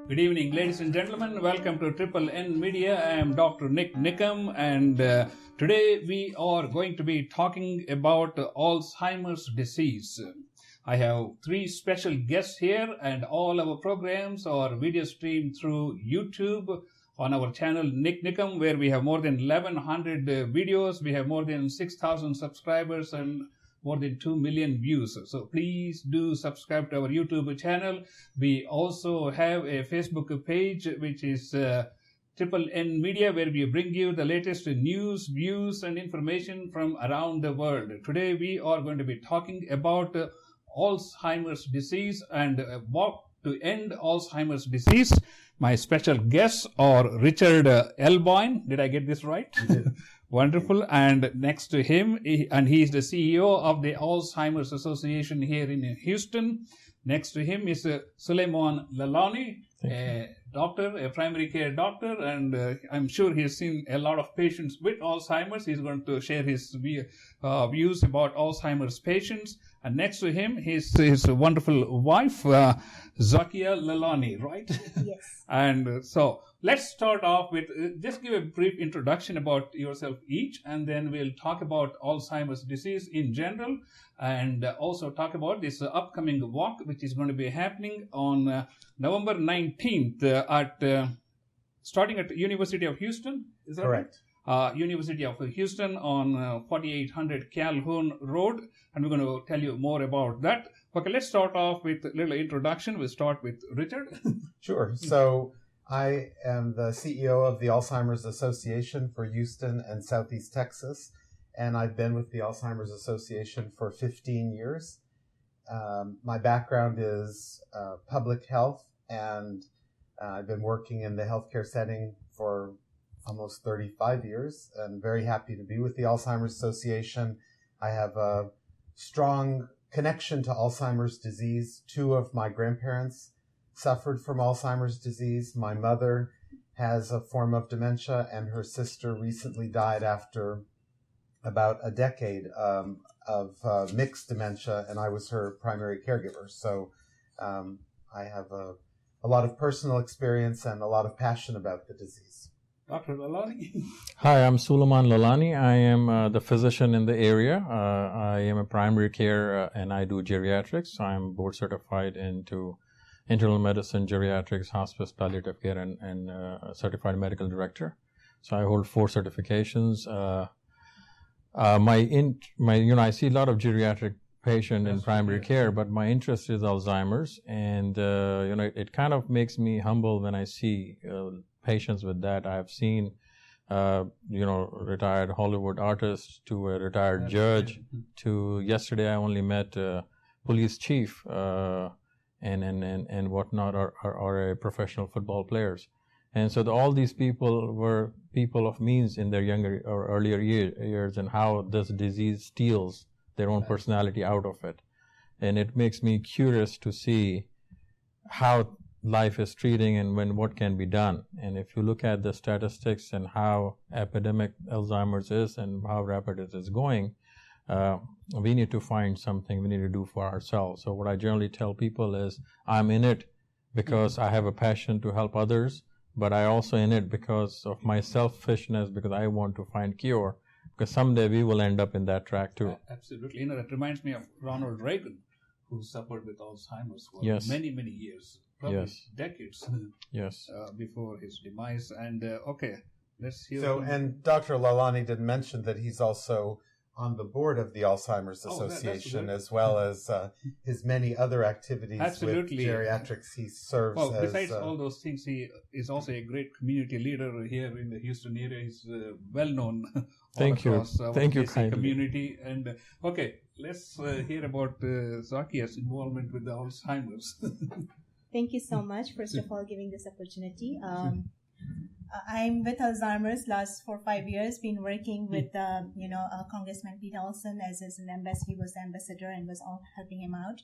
Good evening, ladies and gentlemen. Welcome to Triple N Media. I am Dr. NIK NIKAM, and today we are going to be talking about Alzheimer's disease. I have three special guests here, and all our programs are video streamed through YouTube on our channel NIK NIKAM, where we have more than 1,100 videos. We have more than 6,000 subscribers and more than 2 million views. So please do subscribe to our YouTube channel. We also have a Facebook page, which is Triple N Media, where we bring you the latest news, views, and information from around the world. Today we are going to be talking about Alzheimer's disease and what to end Alzheimer's disease. My special guests are Richard Elboyne. Did I get this right? You did. Wonderful. And next to him, he is the CEO of the Alzheimer's Association here in Houston. Next to him is SULEMAN Lalani, a doctor, a primary care doctor, and I'm sure he's seen a lot of patients with Alzheimer's. He's going to share his views about Alzheimer's patients. And next to him, his wonderful wife, ZAKIA Lalani, right? Yes. And so let's start off with just give a brief introduction about yourself each, and then we'll talk about Alzheimer's disease in general, and also talk about this upcoming walk, which is going to be happening on November 19th starting at the University of Houston. Is that Correct. Right? University of Houston on 4800 Calhoun Road, and we're going to tell you more about that. Okay, let's start off with a little introduction. We'll start with Richard. Sure. So I am the CEO of the Alzheimer's Association for Houston and Southeast Texas, and I've been with the Alzheimer's Association for 15 years. My background is public health, and I've been working in the healthcare setting for almost 35 years, and very happy to be with the Alzheimer's Association. I have a strong connection to Alzheimer's disease. Two of my grandparents suffered from Alzheimer's disease. My mother has a form of dementia, and her sister recently died after about a decade of mixed dementia, and I was her primary caregiver. So I have a lot of personal experience and a lot of passion about the disease. Dr. Lalani. Hi, I'm SULEMAN Lalani. I am the physician in the area. I am a primary care and I do geriatrics. I'm board certified into internal medicine, geriatrics, hospice, palliative care, and certified medical director. So I hold 4 certifications. I see a lot of geriatric patient in primary care, but my interest is Alzheimer's, and it kind of makes me humble when I see patients with that. I've seen retired Hollywood artists to a retired judge to yesterday I only met police chief and whatnot, or a professional football players. And so all these people were people of means in their younger or earlier years, and how this disease steals their own personality out of it. And it makes me curious to see how life is treating and what can be done. And if you look at the statistics and how epidemic Alzheimer's is and how rapid it is going, we need to find something we need to do for ourselves. So what I generally tell people is, I'm in it because I have a passion to help others, but I also in it because of my selfishness, because I want to find cure, because someday we will end up in that track too. Absolutely. That reminds me of Ronald Reagan, who suffered with Alzheimer's for many, many years, probably decades before his demise. And okay, let's hear. So, and Dr. Lalani did mention that he's also on the board of the Alzheimer's Association, as well as his many other activities with geriatrics. He serves as... besides all those things, he is also a great community leader here in the Houston area. He's well-known across our community. And okay, let's hear about ZAKIA's involvement with the Alzheimer's. Thank you so much, first of all, giving this opportunity. I'm with Alzheimer's last 4 or 5 years, been working with, Congressman Pete Olson as an ambassador. He was the ambassador and was all helping him out,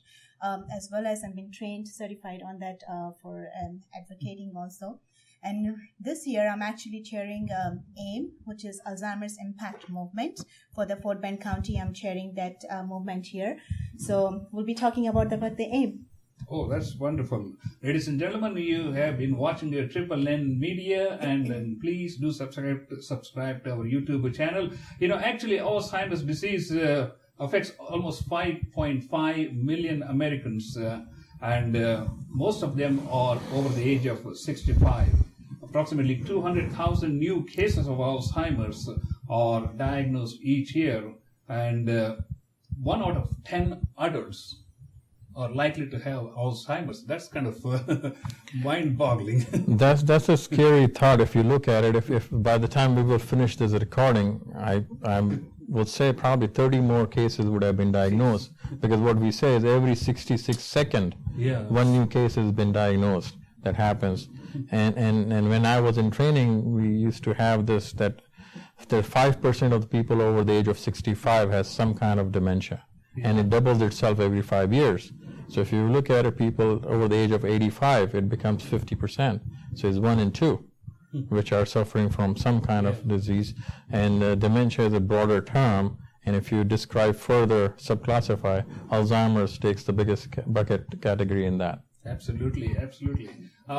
as well as I've been trained, certified on that for advocating also. And this year, I'm actually chairing AIM, which is Alzheimer's Impact Movement for the Fort Bend County. I'm chairing that movement here. So we'll be talking about the AIM. Oh, that's wonderful. Ladies and gentlemen, you have been watching the Triple N Media, and then please do subscribe to our YouTube channel. Actually, Alzheimer's disease affects almost 5.5 million Americans, and most of them are over the age of 65. Approximately 200,000 new cases of Alzheimer's are diagnosed each year, and 1 out of 10 adults are likely to have Alzheimer's. That's kind of mind-boggling. That's a scary thought if you look at it. If by the time we will finish this recording, I would say probably 30 more cases would have been diagnosed, because what we say is every 66 seconds, one new case has been diagnosed. That happens. And when I was in training, we used to have this, that 5% of the people over the age of 65 has some kind of dementia, and it doubles itself every 5 years. So if you look at it, people over the age of 85, it becomes 50%. So it's 1 in 2 which are suffering from some kind of disease. And dementia is a broader term, and if you describe further, subclassify, Alzheimer's takes the biggest bucket category in that. Absolutely, absolutely.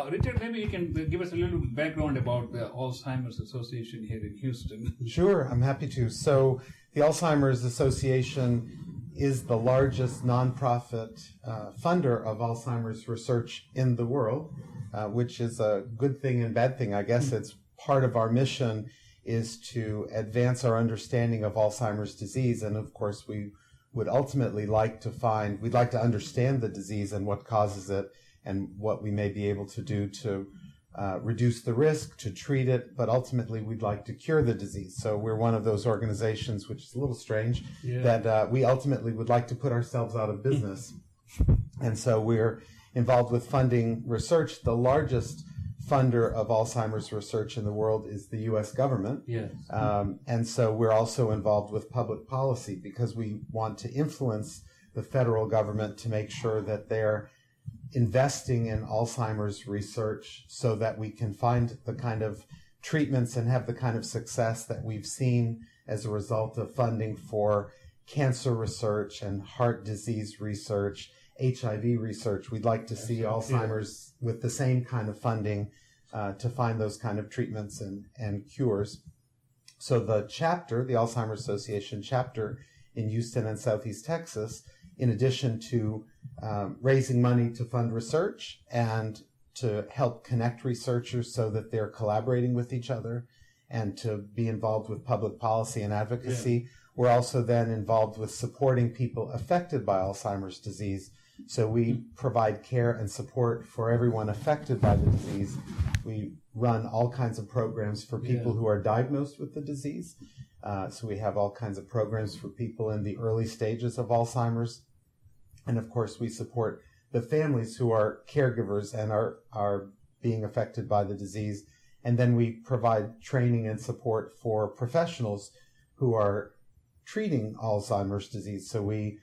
Richard, maybe you can give us a little background about the Alzheimer's Association here in Houston. Sure, I'm happy to. So the Alzheimer's Association is the largest nonprofit funder of Alzheimer's research in the world, which is a good thing and bad thing. I guess it's part of our mission is to advance our understanding of Alzheimer's disease. And of course, we would ultimately we'd like to understand the disease and what causes it and what we may be able to do to reduce the risk, to treat it, but ultimately we'd like to cure the disease. So we're one of those organizations, which is a little strange, that we ultimately would like to put ourselves out of business. And so we're involved with funding research. The largest funder of Alzheimer's research in the world is the U.S. government. Yes. And so we're also involved with public policy because we want to influence the federal government to make sure that they're investing in Alzheimer's research so that we can find the kind of treatments and have the kind of success that we've seen as a result of funding for cancer research and heart disease research, HIV research. We'd like to see Alzheimer's with the same kind of funding to find those kind of treatments and cures. So the chapter, the Alzheimer's Association chapter in Houston and Southeast Texas, in addition to raising money to fund research and to help connect researchers so that they're collaborating with each other and to be involved with public policy and advocacy, we're also then involved with supporting people affected by Alzheimer's disease. So we provide care and support for everyone affected by the disease. We run all kinds of programs for people who are diagnosed with the disease. So we have all kinds of programs for people in the early stages of Alzheimer's. And of course, we support the families who are caregivers and are being affected by the disease. And then we provide training and support for professionals who are treating Alzheimer's disease. So we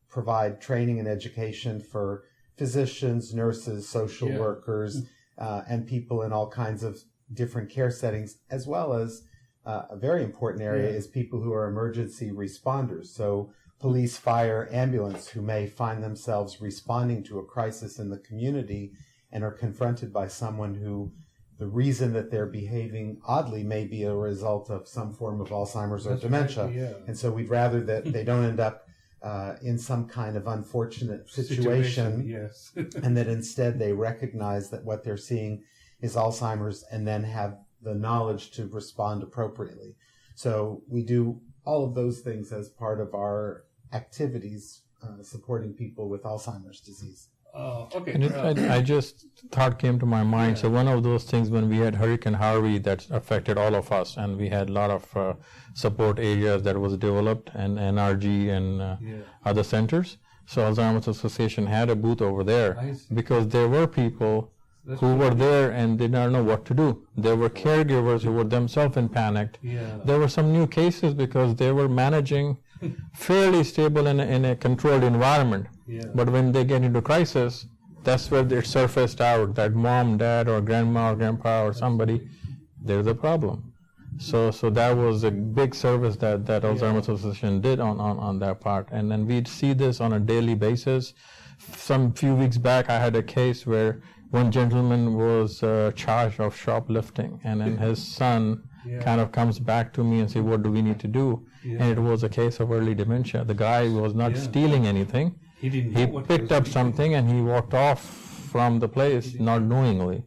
provide training and education for physicians, nurses, social workers, and people in all kinds of different care settings, as well as a very important area is people who are emergency responders. So police, fire, ambulance, who may find themselves responding to a crisis in the community and are confronted by someone who the reason that they're behaving oddly may be a result of some form of Alzheimer's or dementia. Right, And so we'd rather that they don't end up in some kind of unfortunate situation and that instead they recognize that what they're seeing is Alzheimer's and then have the knowledge to respond appropriately. So we do all of those things as part of our activities supporting people with Alzheimer's disease. And I just thought came to my mind. So one of those things when we had Hurricane Harvey that affected all of us, and we had a lot of support areas that was developed, and NRG and other centers. So Alzheimer's Association had a booth over there because there were people who were there and did not know what to do. There were caregivers who were themselves in panic. There were some new cases because they were managing fairly stable in a controlled environment. But when they get into crisis, that's where it surfaced out that mom, dad, or grandma or grandpa or somebody, there's a problem. So that was a big service that Alzheimer's Association did on that part. And then we'd see this on a daily basis. Some few weeks back, I had a case where one gentleman was charged of shoplifting, and then his son kind of comes back to me and say, what do we need to do? And it was a case of early dementia. The guy was not stealing anything. He picked up something and he walked off from the place not knowingly.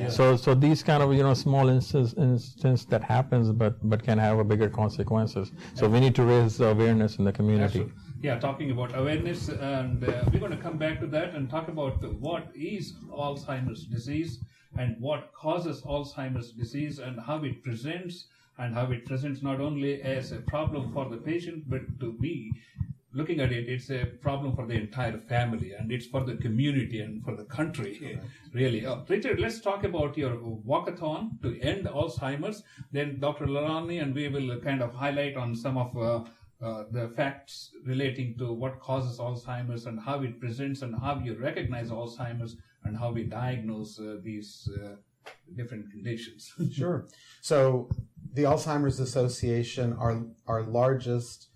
So these kind of small instance that happens, but can have a bigger consequences. So we need to raise the awareness in the community. Absolutely. Yeah, talking about awareness, and we're going to come back to that and talk about what is Alzheimer's disease and what causes Alzheimer's disease and how it presents, not only as a problem for the patient, but to be looking at it, it's a problem for the entire family, and it's for the community and for the country, really. Richard, let's talk about your walkathon to end Alzheimer's. Then Dr. Lalani and we will kind of highlight on some of the facts relating to what causes Alzheimer's and how it presents and how you recognize Alzheimer's and how we diagnose these different conditions. Sure. So the Alzheimer's Association, our largest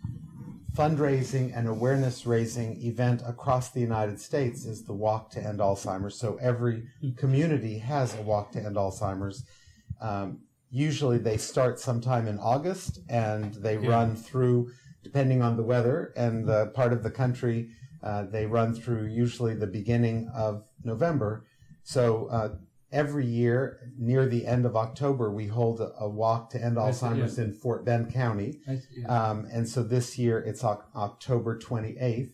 fundraising and awareness-raising event across the United States is the Walk to End Alzheimer's. So every community has a Walk to End Alzheimer's. Usually they start sometime in August and they run through, depending on the weather and the part of the country, they run through usually the beginning of November. So every year, near the end of October, we hold a Walk to End Alzheimer's in Fort Bend County. And so this year it's October 28th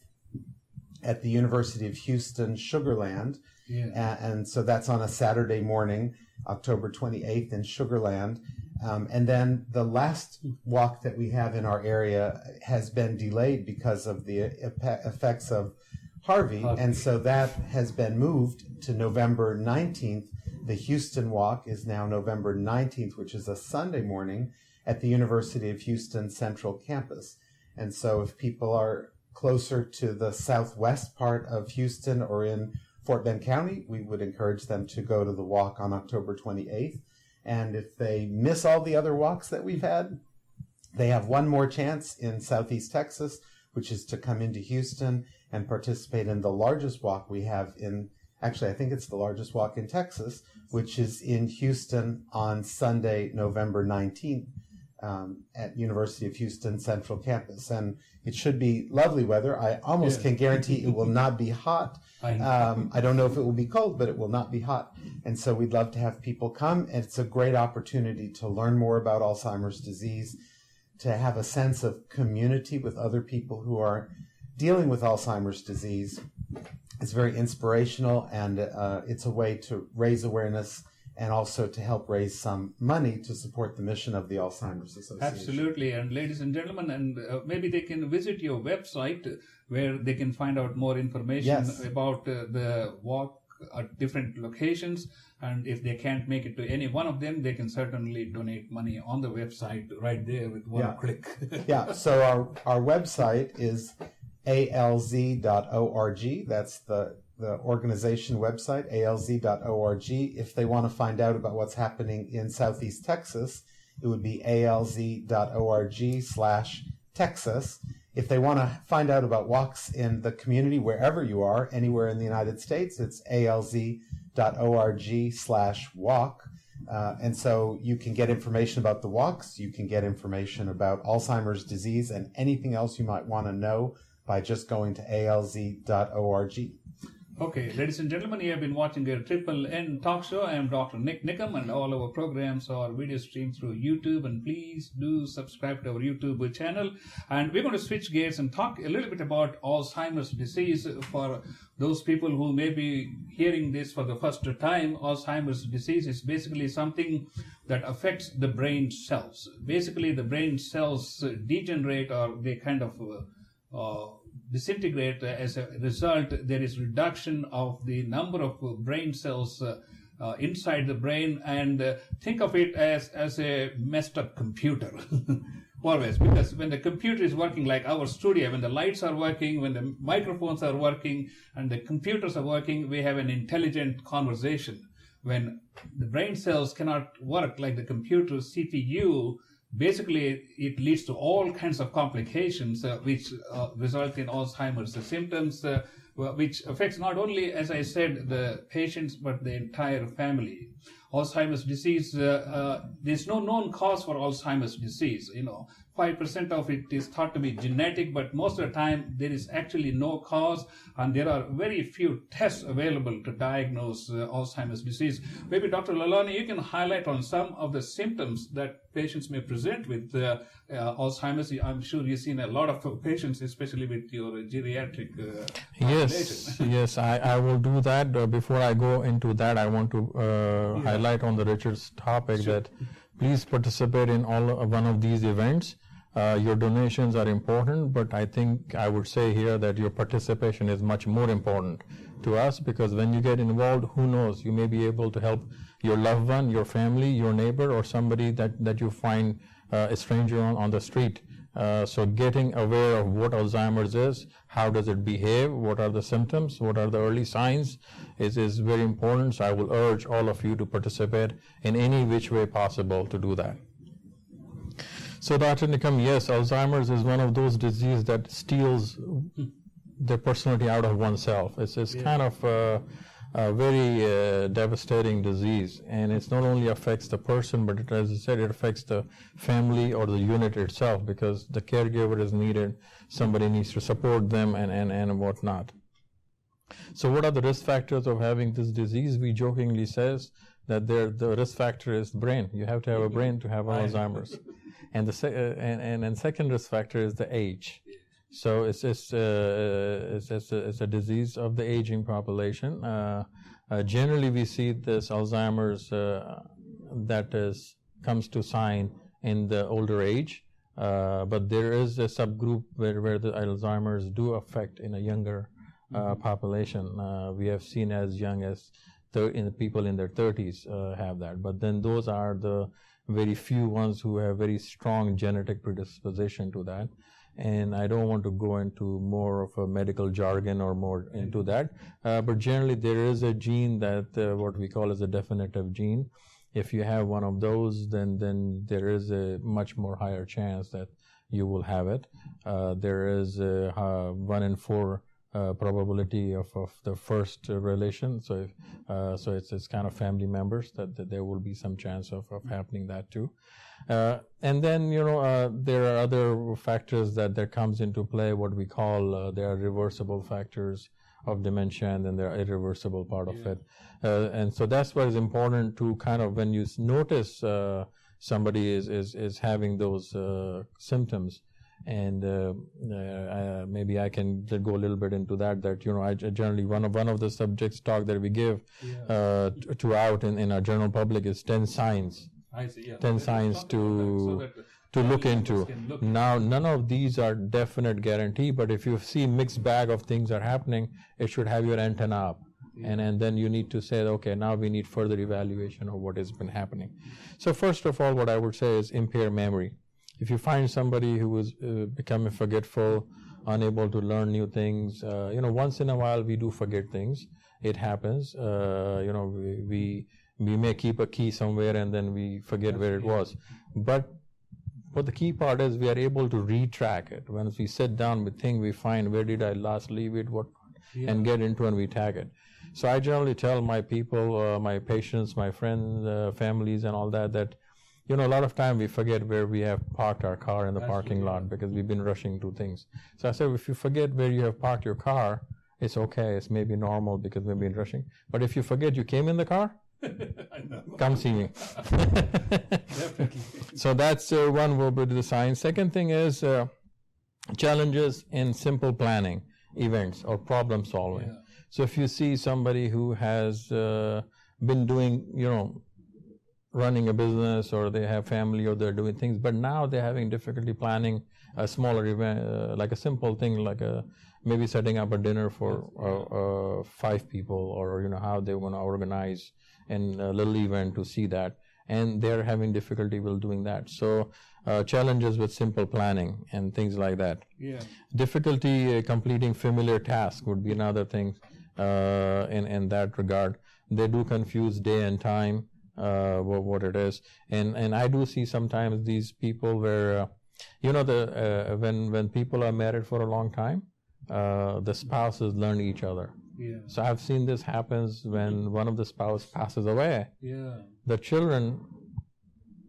at the University of Houston Sugarland. And so that's on a Saturday morning, October 28th in Sugarland. And then the last walk that we have in our area has been delayed because of the effects of Harvey. And so that has been moved to November 19th. The Houston Walk is now November 19th, which is a Sunday morning at the University of Houston Central Campus. And so if people are closer to the southwest part of Houston or in Fort Bend County, we would encourage them to go to the walk on October 28th. And if they miss all the other walks that we've had, they have one more chance in Southeast Texas, which is to come into Houston and participate in the largest walk we have in, actually I think it's the largest walk in Texas, which is in Houston on Sunday, November 19th at University of Houston Central Campus. And it should be lovely weather. I almost can guarantee it will not be hot. I don't know if it will be cold, but it will not be hot. And so we'd love to have people come. And it's a great opportunity to learn more about Alzheimer's disease, to have a sense of community with other people who are dealing with Alzheimer's disease. It's very inspirational, and it's a way to raise awareness and also to help raise some money to support the mission of the Alzheimer's Association. Absolutely. And ladies and gentlemen, and maybe they can visit your website where they can find out more information about the walk at different locations. And if they can't make it to any one of them, they can certainly donate money on the website right there with one click. So our website is alz.org. That's the organization website, alz.org. If they want to find out about what's happening in Southeast Texas, it would be alz.org/Texas. If they want to find out about walks in the community, wherever you are, anywhere in the United States, it's alz.org/walk. And so you can get information about the walks, you can get information about Alzheimer's disease and anything else you might want to know by just going to alz.org. Okay, ladies and gentlemen, you have been watching a Triple N talk show. I am Dr. Nik Nikam, and all our programs are video streamed through YouTube. And please do subscribe to our YouTube channel. And we're going to switch gears and talk a little bit about Alzheimer's disease. For those people who may be hearing this for the first time, Alzheimer's disease is basically something that affects the brain cells. Basically, the brain cells degenerate, or they kind of disintegrate. As a result, there is reduction of the number of brain cells inside the brain, and think of it as a messed up computer. Always, because when the computer is working like our studio, when the lights are working, when the microphones are working, and the computers are working, we have an intelligent conversation. when the brain cells cannot work like the computer CPU, basically it leads to all kinds of complications which result in Alzheimer's symptoms, which affects not only, as I said, the patients, but the entire family. Alzheimer's disease, there's no known cause for Alzheimer's disease. 5% of it is thought to be genetic, but most of the time there is actually no cause, and there are very few tests available to diagnose Alzheimer's disease. Maybe Dr. Lalani, you can highlight on some of the symptoms that patients may present with Alzheimer's. I'm sure you've seen a lot of patients, especially with your geriatric Yes, I will do that. Before I go into that, I want to highlight on the Richard's topic that please participate in one of these events. Your donations are important, but I think I would say here that your participation is much more important to us, because when you get involved, who knows, you may be able to help your loved one, your family, your neighbor, or somebody that you find a stranger on the street. So getting aware of what Alzheimer's is, how does it behave, what are the symptoms, what are the early signs is very important. So I will urge all of you to participate in any which way possible to do that. So Dr. Nikam, yes, Alzheimer's is one of those diseases that steals the personality out of oneself. It's kind of a very devastating disease, and it not only affects the person, but it, as I said, it affects the family or the unit itself, because the caregiver is needed, somebody needs to support them and whatnot. So what are the risk factors of having this disease? We jokingly says that the risk factor is brain. You have to have a brain to have Alzheimer's. And the second risk factor is the age. So it's a disease of the aging population. Generally, we see this Alzheimer's comes to sign in the older age, but there is a subgroup where the Alzheimer's do affect in a younger population. We have seen as young as people in their 30s have that, but then those are the very few ones who have very strong genetic predisposition to that. And I don't want to go into more of a medical jargon or more into that, but generally there is a gene that what we call as a definitive gene. If you have one of those, then there is a much more higher chance that you will have it. There is a 1 in 4 probability of the first relation. So it's kind of family members that there will be some chance of happening that too. And then, there are other factors that comes into play, what we call, there are reversible factors of dementia, and then there are irreversible part of it. And so that's what is important to kind of, when you notice somebody is having those symptoms, and maybe I can go a little bit into that I generally, one of the subjects talk that we give throughout in our general public is 10 signs. I see, 10 signs to look into. Now, none of these are definite guarantee, but if you see mixed bag of things are happening, it should have your antenna up. And then you need to say, okay, now we need further evaluation of what has been happening. So first of all, what I would say is impaired memory. If you find somebody who is becoming forgetful, unable to learn new things, once in a while we do forget things. It happens. We may keep a key somewhere and then we forget where it was. But the key part is we are able to retrack it. Once we sit down, we find where did I last leave it, and get into and we tag it. So I generally tell my people, my patients, my friends, families and all that a lot of time we forget where we have parked our car in the parking lot because we've been rushing to things. So I said, if you forget where you have parked your car, it's okay. It's maybe normal because we've been rushing. But if you forget you came in the car, come see me. So that's one will be the sign. Second thing is challenges in simple planning events or problem solving. So if you see somebody who has been doing, running a business, or they have family, or they're doing things, but now they're having difficulty planning a smaller event, like a simple thing, like maybe setting up a dinner for 5 people, or how they want to organize and a little event to see that, and they're having difficulty with doing that. So challenges with simple planning and things like that. Difficulty completing familiar tasks would be another thing in that regard. They do confuse day and time, what it is. And I do see sometimes these people where, when people are married for a long time, the spouses learn each other. Yeah. So I've seen this happens when one of the spouse passes away. Yeah. The children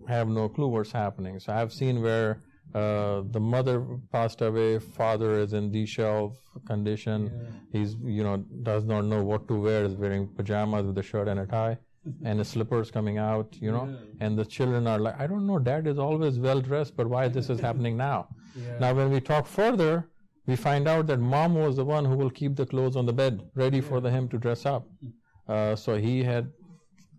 have no clue what's happening. So I've seen where the mother passed away, father is in D-shelf condition. Yeah. He's, does not know what to wear, is wearing pajamas with a shirt and a tie and his slippers coming out, and the children are like, I don't know, dad is always well dressed, but why this is happening now? Yeah. Now when we talk further, we find out that mom was the one who will keep the clothes on the bed ready for him to dress up. So he had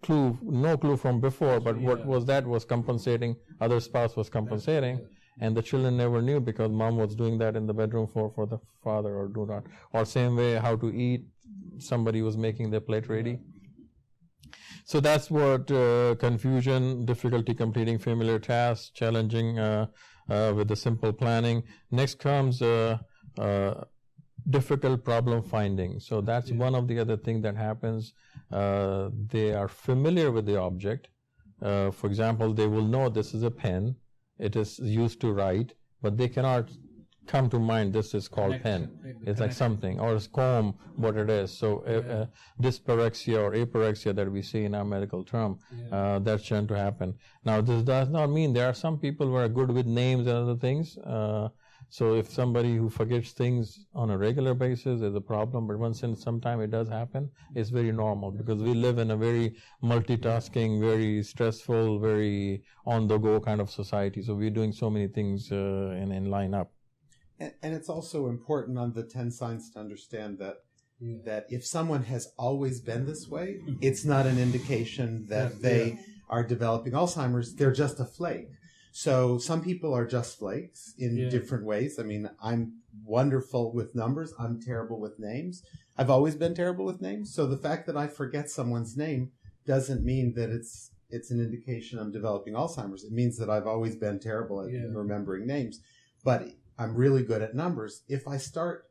no clue from before, but what was compensating, other spouse was compensating, and the children never knew because mom was doing that in the bedroom for the father, or do not. Or same way, how to eat, somebody was making their plate ready. So that's what confusion, difficulty completing familiar tasks, challenging with the simple planning. Next comes difficult problem finding. So that's one of the other things that happens. They are familiar with the object. For example, they will know this is a pen. It is used to write, but they cannot come to mind this is called pen. It's like something, or it's comb, what it is. So dyspraxia or apraxia that we see in our medical term, that's shown to happen. Now this does not mean there are some people who are good with names and other things. So if somebody who forgets things on a regular basis is a problem, but once in some time it does happen, it's very normal because we live in a very multitasking, very stressful, very on-the-go kind of society. So we're doing so many things in line up. And it's also important on the 10 signs to understand that if someone has always been this way, it's not an indication that they are developing Alzheimer's. They're just a flake. So some people are just flakes in different ways. I mean, I'm wonderful with numbers. I'm terrible with names. I've always been terrible with names. So the fact that I forget someone's name doesn't mean that it's an indication I'm developing Alzheimer's. It means that I've always been terrible at remembering names. But I'm really good at numbers. If I start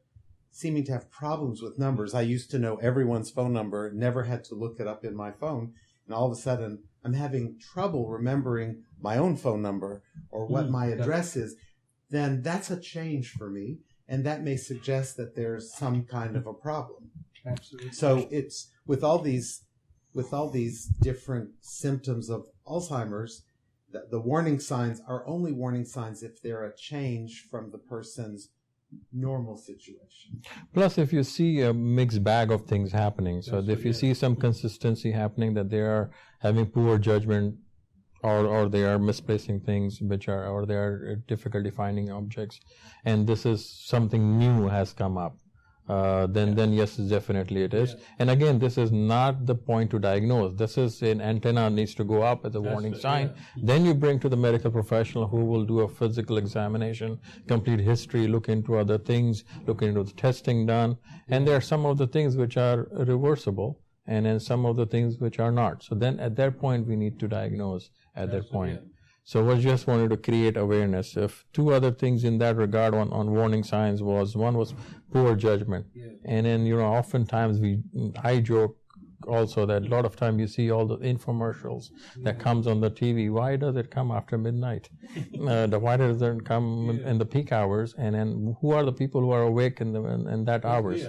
seeming to have problems with numbers, I used to know everyone's phone number, never had to look it up in my phone, and all of a sudden I'm having trouble remembering my own phone number or what my address is, then that's a change for me, and that may suggest that there's some kind of a problem. Absolutely. So it's with all these different symptoms of Alzheimer's, the warning signs are only warning signs if they're a change from the person's normal situation. Plus, if you see a mixed bag of things happening, so if you see some consistency happening, that they are having poor judgment, or they are misplacing things, or they are difficulty finding objects, and this is something new has come up, then yes, definitely it is. And again, this is not the point to diagnose. This is an antenna needs to go up as a warning sign. Then you bring to the medical professional who will do a physical examination, complete history, look into other things, look into the testing done. And there are some of the things which are reversible, and then some of the things which are not. So then at that point, we need to diagnose at that point. So we just wanted to create awareness. If two other things in that regard on warning signs one was poor judgment. And then, oftentimes I joke also that a lot of time you see all the infomercials that comes on the TV. Why does it come after midnight? Why does it come in the peak hours? And then who are the people who are awake in that hours?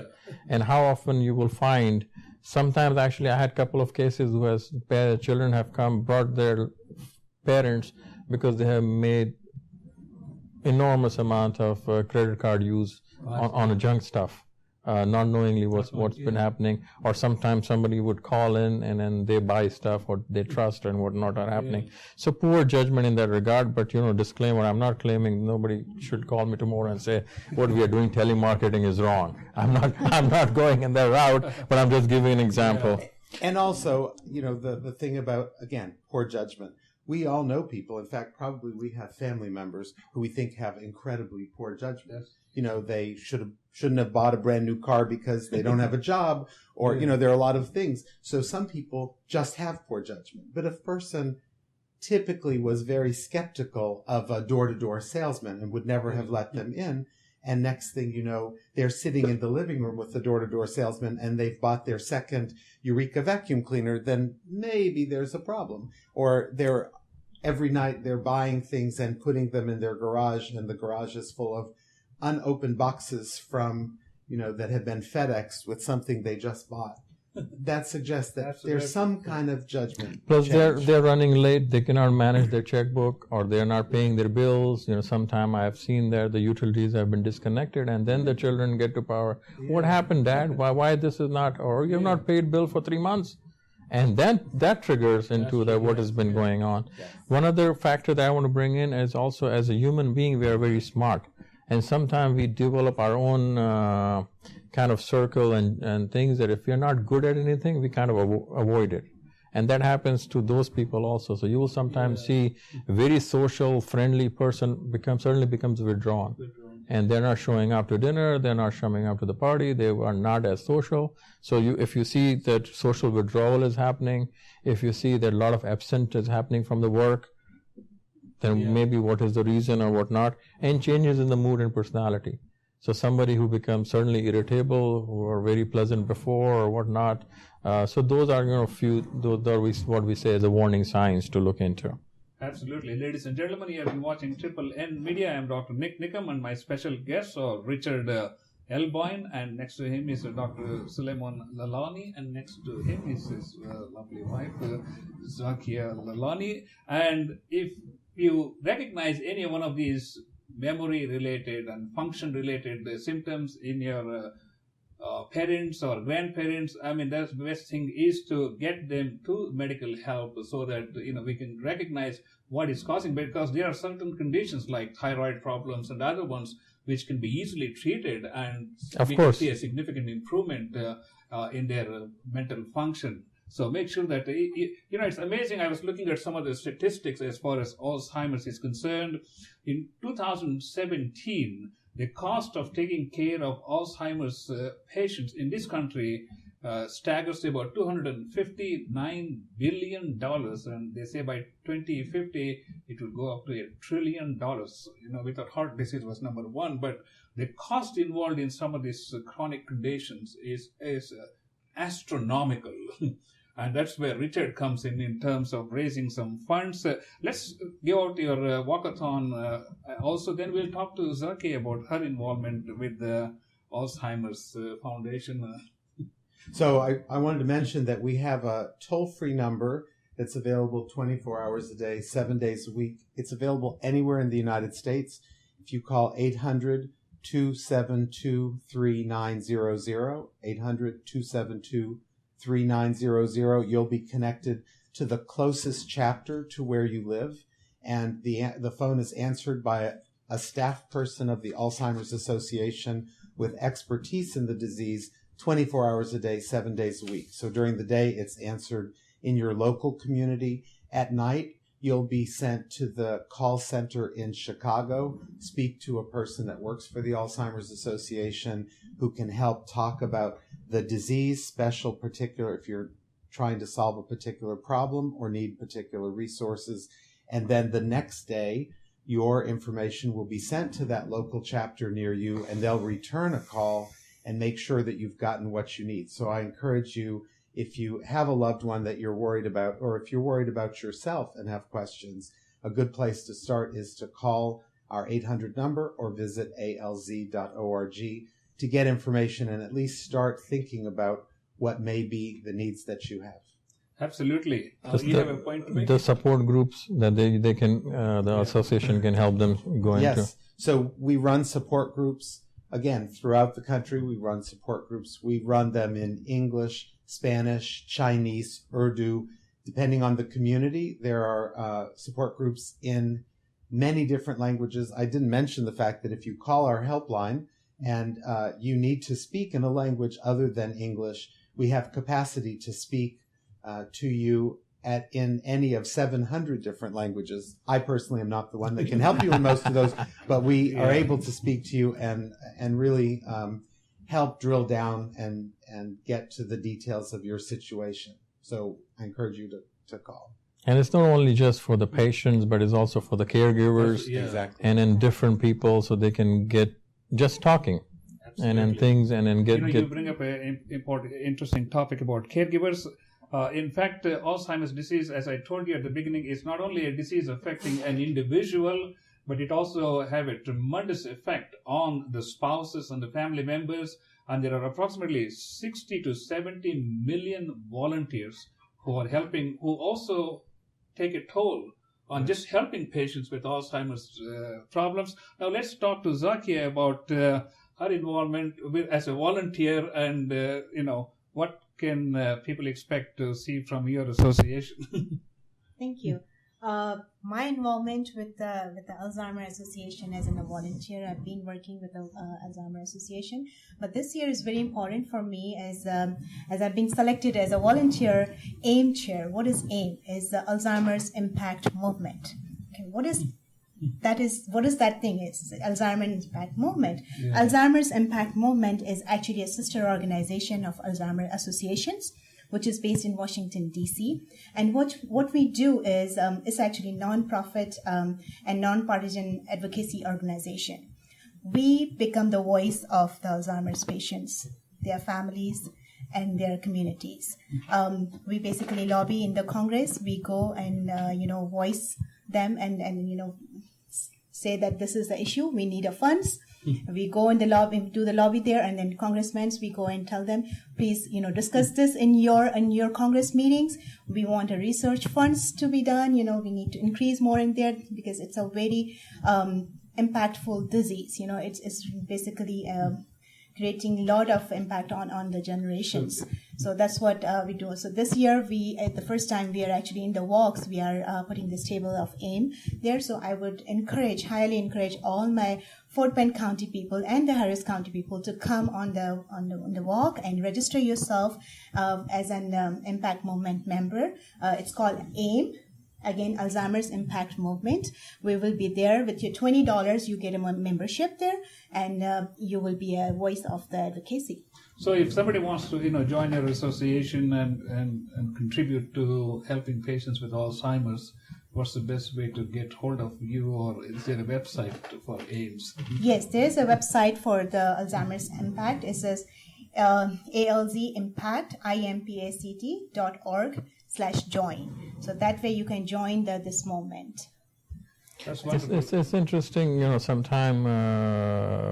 And how often you will find, sometimes actually I had a couple of cases where children have brought their parents because they have made enormous amount of credit card use on junk stuff, not knowingly what's been happening. Or sometimes somebody would call in and then they buy stuff or they trust and whatnot are happening. So poor judgment in that regard. But disclaimer: I'm not claiming, nobody should call me tomorrow and say what we are doing telemarketing is wrong. I'm not going in that route, but I'm just giving an example. And also, the thing about, again, poor judgment. We all know people. In fact, probably we have family members who we think have incredibly poor judgment. They shouldn't have bought a brand new car because they don't have a job, or there are a lot of things. So some people just have poor judgment. But if a person typically was very skeptical of a door-to-door salesman and would never have let them in, And next thing you know, they're sitting in the living room with the door-to-door salesman and they've bought their second Eureka vacuum cleaner, then maybe there's a problem. Or every night they're buying things and putting them in their garage, and the garage is full of unopened boxes from, that have been FedExed with something they just bought. That suggests that there's some kind of judgment. Plus, they're running late. They cannot manage their checkbook, or they're not paying their bills. Sometime I have seen that the utilities have been disconnected, and then the children get to power. Yeah. What happened, Dad? Why this is not? Or you have not paid bill for 3 months, and then that triggers into what has been going on. Yes. One other factor that I want to bring in is also, as a human being, we are very smart, and sometimes we develop our own kind of circle and things that if you're not good at anything, we kind of avoid it. And that happens to those people also. So you will sometimes see a very social, friendly person suddenly becomes withdrawn. And they're not showing up to dinner, they're not showing up to the party, they are not as social. So if you see that social withdrawal is happening, if you see that a lot of absent is happening from the work, then maybe what is the reason or what not, and changes in the mood and personality. So somebody who becomes suddenly irritable, who are very pleasant before or whatnot. So those are, those are what we say as the warning signs to look into. Absolutely. Ladies and gentlemen, you have been watching Triple N Media. I am Dr. Nik Nikam, and my special guest, Richard Elboyne, and next to him is Dr. SULEMAN Lalani, and next to him is his lovely wife, ZAKIA Lalani. And if you recognize any one of these memory-related and function-related symptoms in your parents or grandparents, that's the best thing is to get them to medical help so that we can recognize what is causing, because there are certain conditions like thyroid problems and other ones which can be easily treated, and we can see a significant improvement in their mental function. So make sure that, it's amazing. I was looking at some of the statistics as far as Alzheimer's is concerned. In 2017, the cost of taking care of Alzheimer's patients in this country staggers to about $259 billion. And they say by 2050, it will go up to $1 trillion. We thought heart disease was number one, but the cost involved in some of these chronic conditions is astronomical. And that's where Richard comes in terms of raising some funds. Let's give out your walkathon. Also, then we'll talk to ZAKIA about her involvement with the Alzheimer's Foundation. So I wanted to mention that we have a toll-free number that's available 24 hours a day, 7 days a week. It's available anywhere in the United States. If you call 800-272-3900, 800-272-3900, you'll be connected to the closest chapter to where you live, and the phone is answered by a staff person of the Alzheimer's Association with expertise in the disease 24 hours a day, 7 days a week. So during the day, it's answered in your local community. At night, you'll be sent to the call center in Chicago, speak to a person that works for the Alzheimer's Association who can help talk about the disease, particular if you're trying to solve a particular problem or need particular resources. And then the next day, your information will be sent to that local chapter near you, and they'll return a call and make sure that you've gotten what you need. So I encourage you, if you have a loved one that you're worried about, or if you're worried about yourself and have questions, a good place to start is to call our 800 number or visit alz.org to get information and at least start thinking about what may be the needs that you have. Absolutely. You have a point to make? The support groups that they can, the association can help them go into. Yes. So we run support groups. Again, throughout the country, we run support groups. We run them in English, Spanish, Chinese, Urdu. Depending on the community, there are support groups in many different languages. I didn't mention the fact that if you call our helpline and you need to speak in a language other than English, we have capacity to speak to you in any of 700 different languages. I personally am not the one that can help you in most of those, but we are able to speak to you and really help drill down and get to the details of your situation. So I encourage you to call. And it's not only just for the patients, but it's also for the caregivers Exactly. and in different people, so they can get just talking. Absolutely. And things and then get you bring up an important, interesting topic about caregivers. In fact, Alzheimer's disease, as I told you at the beginning, is not only a disease affecting an individual, but it also have a tremendous effect on the spouses and the family members. And there are approximately 60 to 70 million volunteers who are helping, who also take a toll on just helping patients with Alzheimer's problems. Now let's talk to ZAKIA about her involvement as a volunteer, and what can people expect to see from your association? Thank you. My involvement with the Alzheimer's Association as a volunteer, I've been working with the Alzheimer's Association, but this year is very important for me as I've been selected as a volunteer AIM chair. What is AIM? Is the Alzheimer's Impact Movement. Okay, what is that thing? It's Alzheimer's Impact Movement. Yeah. Alzheimer's Impact Movement is actually a sister organization of Alzheimer's associations, which is based in Washington, D.C. And what we do is it's actually non-profit and non-partisan advocacy organization. We become the voice of the Alzheimer's patients, their families, and their communities. We basically lobby in the Congress. We go and voice them and say that this is the issue. We need a funds. We go in the lobby, do the lobby there, and then congressmen, we go and tell them, please, discuss this in your Congress meetings. We want a research funds to be done. We need to increase more in there because it's a very impactful disease. It's basically creating a lot of impact on the generations. So that's what we do. So this year, the first time we are actually in the walks, we are putting this table of AIM there. So I would highly encourage all my Fort Bend County people and the Harris County people to come on the walk and register yourself as an Impact Movement member. It's called AIM. Again, Alzheimer's Impact Movement. We will be there with your $20. You get a membership there, and you will be a voice of the advocacy. So, if somebody wants to, join your association and contribute to helping patients with Alzheimer's, what's the best way to get hold of you, or is there a website for AIMS? Yes, there is a website for the Alzheimer's Impact. It says alzimpact.org/join. So that way you can join this movement. That's wonderful. It's interesting, sometime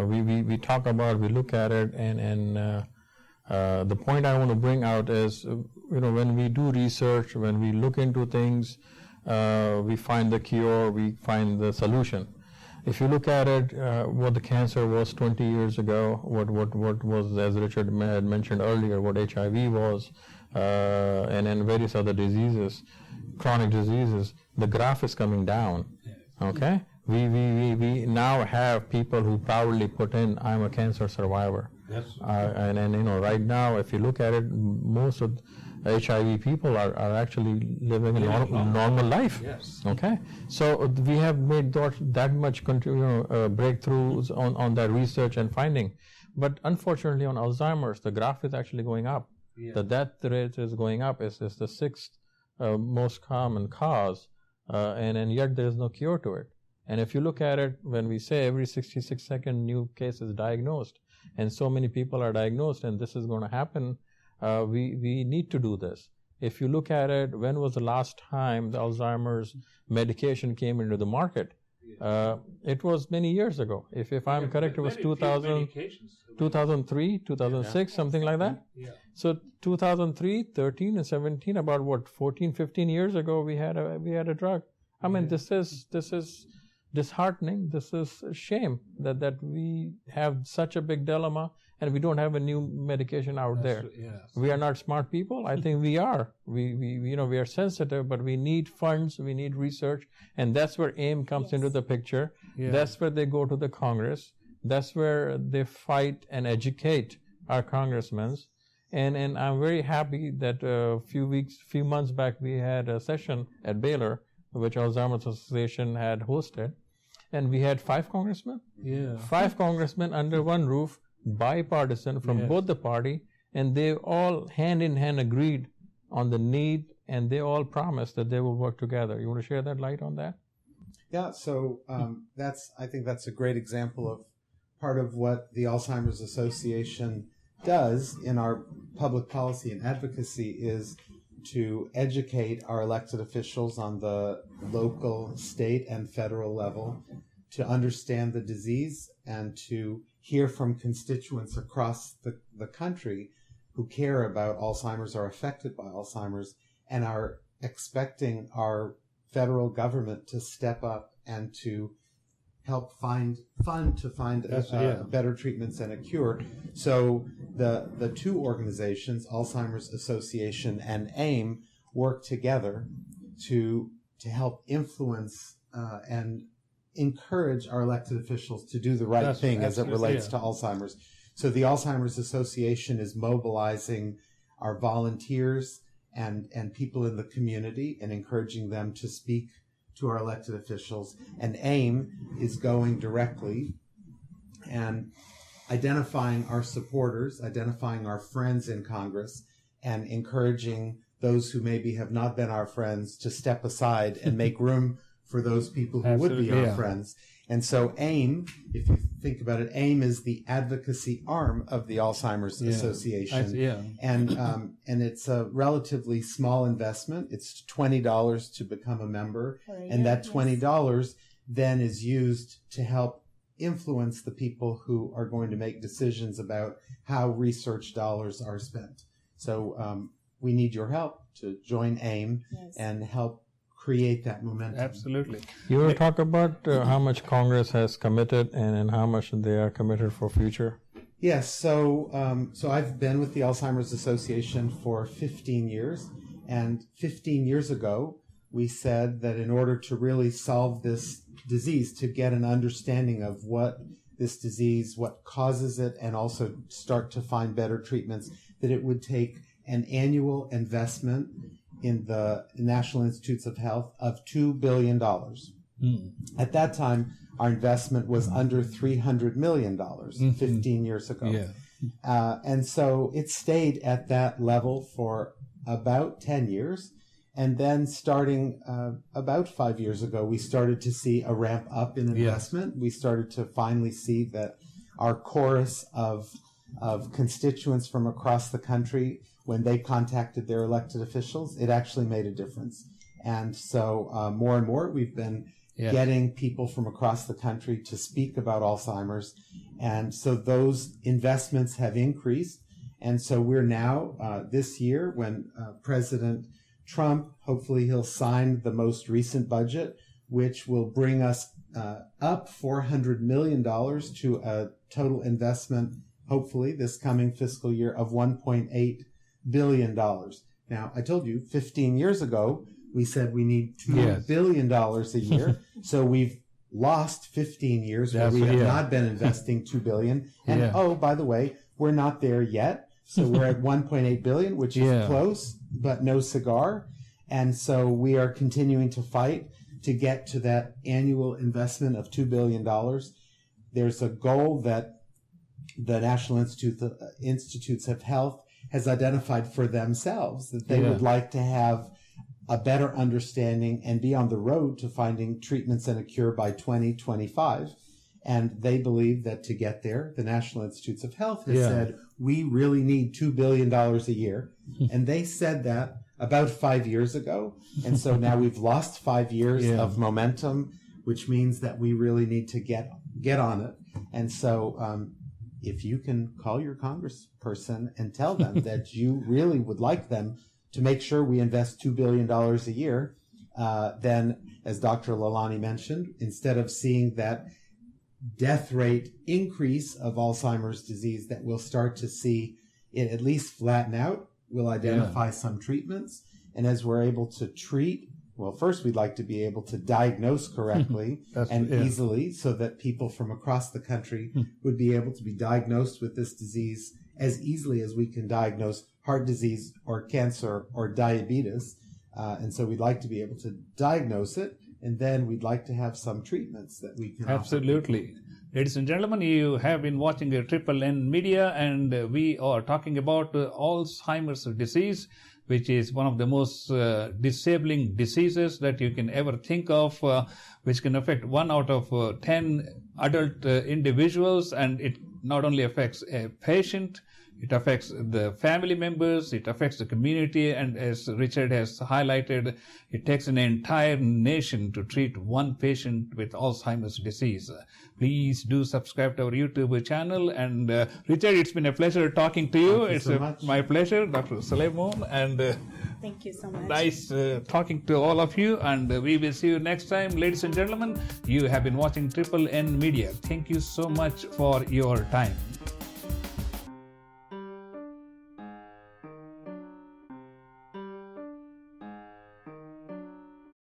we talk about, we look at it, and the point I want to bring out is, when we do research, when we look into things, we find the cure, we find the solution. If you look at it, what the cancer was 20 years ago, what was, as Richard had mentioned earlier, what HIV was, and then various other diseases, chronic diseases, the graph is coming down. Okay, we now have people who proudly put in, I'm a cancer survivor. Yes. And right now, if you look at it, most of HIV people are actually living a normal life. Yes. Okay, so we have made that much breakthroughs on that research and finding, but unfortunately on Alzheimer's, the graph is actually going up. Yeah. The death rate is going up. It's the sixth most common cause, and yet there is no cure to it. And if you look at it, when we say every 66 second new case is diagnosed, and so many people are diagnosed, and this is going to happen, we need to do this. If you look at it, when was the last time the Alzheimer's medication came into the market? It was many years ago. If I'm correct, it was 2003, 2006, something like that. Yeah. So 2003, 13, and 17, about 14, 15 years ago, we had a drug. I mean, this is disheartening. This is a shame that we have such a big dilemma and we don't have a new medication out there. Yes. We are not smart people. I think we are. We are sensitive, but we need funds. We need research, and that's where AIM comes into the picture. Yeah. That's where they go to the Congress. That's where they fight and educate our congressmen. And I'm very happy that a few months back we had a session at Baylor, which Alzheimer's Association had hosted, and we had 5 congressmen. Yeah. 5 congressmen under one roof, bipartisan from both the party, and they all hand in hand agreed on the need, and they all promised that they will work together. You want to share that light on that? Yeah, so I think that's a great example of part of what the Alzheimer's Association does in our public policy and advocacy is to educate our elected officials on the local, state, and federal level to understand the disease and to hear from constituents across the country who care about Alzheimer's, are affected by Alzheimer's, and are expecting our federal government to step up and to help find better treatments and a cure. So the two organizations, Alzheimer's Association and AIM, work together to help influence and encourage our elected officials to do the right thing as it relates to Alzheimer's. So the Alzheimer's Association is mobilizing our volunteers and people in the community and encouraging them to speak to our elected officials. And AIM is going directly and identifying our supporters, identifying our friends in Congress, and encouraging those who maybe have not been our friends to step aside and make room for those people who would be our friends. And so AIM, if you think about it, AIM is the advocacy arm of the Alzheimer's Association. And it's a relatively small investment. It's $20 to become a member. And that $20 then is used to help influence the people who are going to make decisions about how research dollars are spent. So we need your help to join AIM and help create that momentum. Absolutely. You want to talk about how much Congress has committed and how much they are committed for future? Yes. So I've been with the Alzheimer's Association for 15 years. And 15 years ago, we said that in order to really solve this disease, to get an understanding of what this disease, what causes it, and also start to find better treatments, that it would take an annual investment in the National Institutes of Health of $2 billion. At that time, our investment was under $300 million 15 years ago. And so it stayed at that level for about 10 years. And then starting about 5 years ago, we started to see a ramp up in investment. We started to finally see that our chorus of constituents from across the country, when they contacted their elected officials, it actually made a difference. And so more and more, we've been getting people from across the country to speak about Alzheimer's. And so those investments have increased. And so we're now, this year, when President Trump, hopefully he'll sign the most recent budget, which will bring us up $400 million to a total investment, hopefully this coming fiscal year, of $1.8 billion. Now, I told you 15 years ago, we said we need $2 billion a year. So we've lost 15 years where we have not been investing $2 billion. And oh, by the way, we're not there yet. So we're at 1.8 billion, which is close, but no cigar. And so we are continuing to fight to get to that annual investment of $2 billion. There's a goal that the National Institutes of Health has identified for themselves, that they would like to have a better understanding and be on the road to finding treatments and a cure by 2025. And they believe that to get there, the National Institutes of Health has said, we really need $2 billion a year. And they said that about 5 years ago. And so now we've lost 5 years of momentum, which means that we really need to get on it. And so if you can call your congressperson and tell them that you really would like them to make sure we invest $2 billion a year, then, as Dr. Lalani mentioned, instead of seeing that death rate increase of Alzheimer's disease, that we'll start to see it at least flatten out. We'll identify some treatments. And as we're able to treat, well, first we'd like to be able to diagnose correctly and easily, so that people from across the country would be able to be diagnosed with this disease as easily as we can diagnose heart disease or cancer or diabetes. And so we'd like to be able to diagnose it, and then we'd like to have some treatments that we can Absolutely. Ladies and gentlemen, you have been watching Triple N Media, and we are talking about Alzheimer's disease. which is one of the most disabling diseases that you can ever think of, which can affect 1 out of 10 adult individuals, and it not only affects a patient, it affects the family members, it affects the community, and as Richard has highlighted, it takes an entire nation to treat one patient with Alzheimer's disease. Please do subscribe to our YouTube channel. And Richard, it's been a pleasure talking to you. It's my pleasure, Dr. Suleman, and thank you so much. Nice talking to all of you, and we will see you next time. Ladies and gentlemen, you have been watching Triple N Media. Thank you so much for your time.